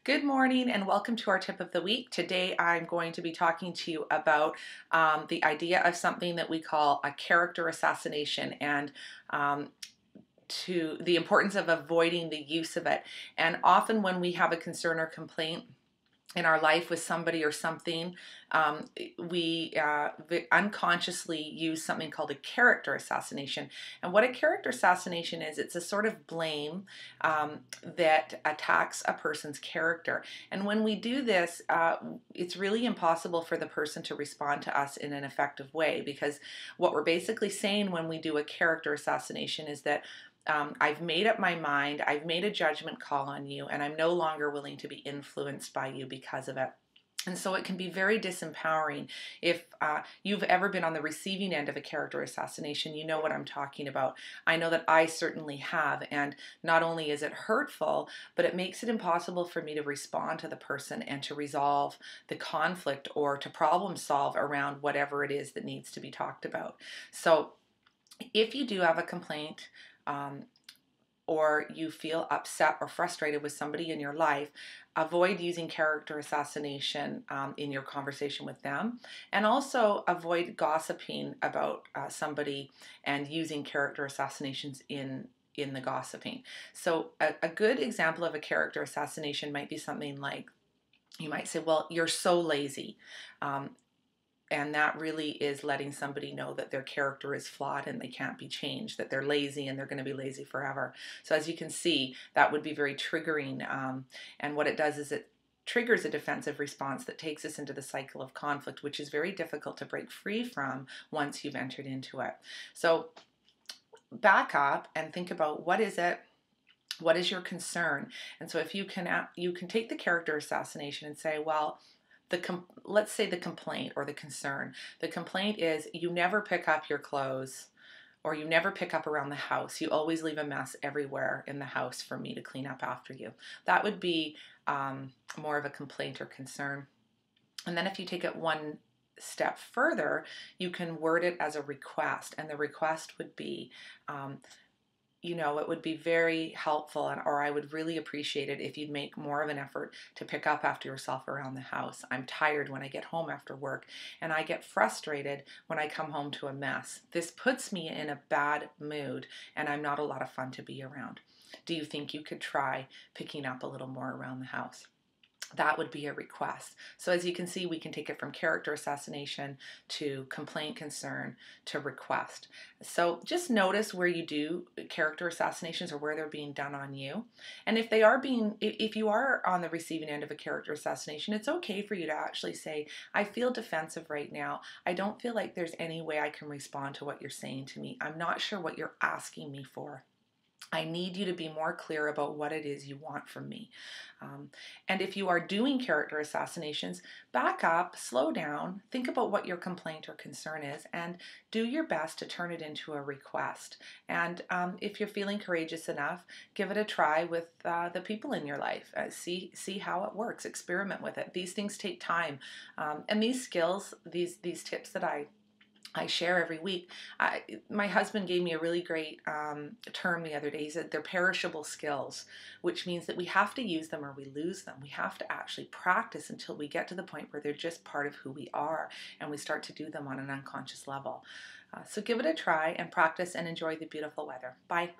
Good morning and welcome to our tip of the week. Today I'm going to be talking to you about the idea of something that we call a character assassination and to the importance of avoiding the use of it. And often when we have a concern or complaint in our life with somebody or something, we unconsciously use something called a character assassination. And what a character assassination is, it's a sort of blame that attacks a person's character. And when we do this, it's really impossible for the person to respond to us in an effective way, because what we're basically saying when we do a character assassination is that I've made up my mind, I've made a judgment call on you, and I'm no longer willing to be influenced by you because of it. And so it can be very disempowering. If you've ever been on the receiving end of a character assassination, you know what I'm talking about. I know that I certainly have, and not only is it hurtful, but it makes it impossible for me to respond to the person and to resolve the conflict or to problem solve around whatever it is that needs to be talked about. So if you do have a complaint, or you feel upset or frustrated with somebody in your life, avoid using character assassination in your conversation with them, and also avoid gossiping about somebody and using character assassinations in the gossiping. So a good example of a character assassination might be something like, you might say, well, you're so lazy. And that really is letting somebody know that their character is flawed and they can't be changed, that they're lazy and they're going to be lazy forever. So as you can see, that would be very triggering. And what it does is it triggers a defensive response that takes us into the cycle of conflict, which is very difficult to break free from once you've entered into it. So back up and think about, what is it? What is your concern? And so if you can take the character assassination and say, well, let's say the complaint or the concern. The complaint is you never pick up your clothes, or you never pick up around the house. You always leave a mess everywhere in the house for me to clean up after you. That would be more of a complaint or concern. And then if you take it one step further, you can word it as a request. And the request would be, it would be very helpful, or I would really appreciate it if you'd make more of an effort to pick up after yourself around the house. I'm tired when I get home after work, and I get frustrated when I come home to a mess. This puts me in a bad mood, and I'm not a lot of fun to be around. Do you think you could try picking up a little more around the house? That would be a request. So as you can see, we can take it from character assassination to complaint, concern, to request. So just notice where you do character assassinations or where they're being done on you. And if you are on the receiving end of a character assassination, it's okay for you to actually say, I feel defensive right now. I don't feel like there's any way I can respond to what you're saying to me. I'm not sure what you're asking me for. I need you to be more clear about what it is you want from me. And if you are doing character assassinations, back up, slow down, think about what your complaint or concern is, and do your best to turn it into a request. And if you're feeling courageous enough, give it a try with the people in your life. See how it works. Experiment with it. These things take time. And these skills, these tips that I share every week. My husband gave me a really great term the other day. He said they're perishable skills, which means that we have to use them or we lose them. We have to actually practice until we get to the point where they're just part of who we are and we start to do them on an unconscious level. So give it a try and practice and enjoy the beautiful weather. Bye.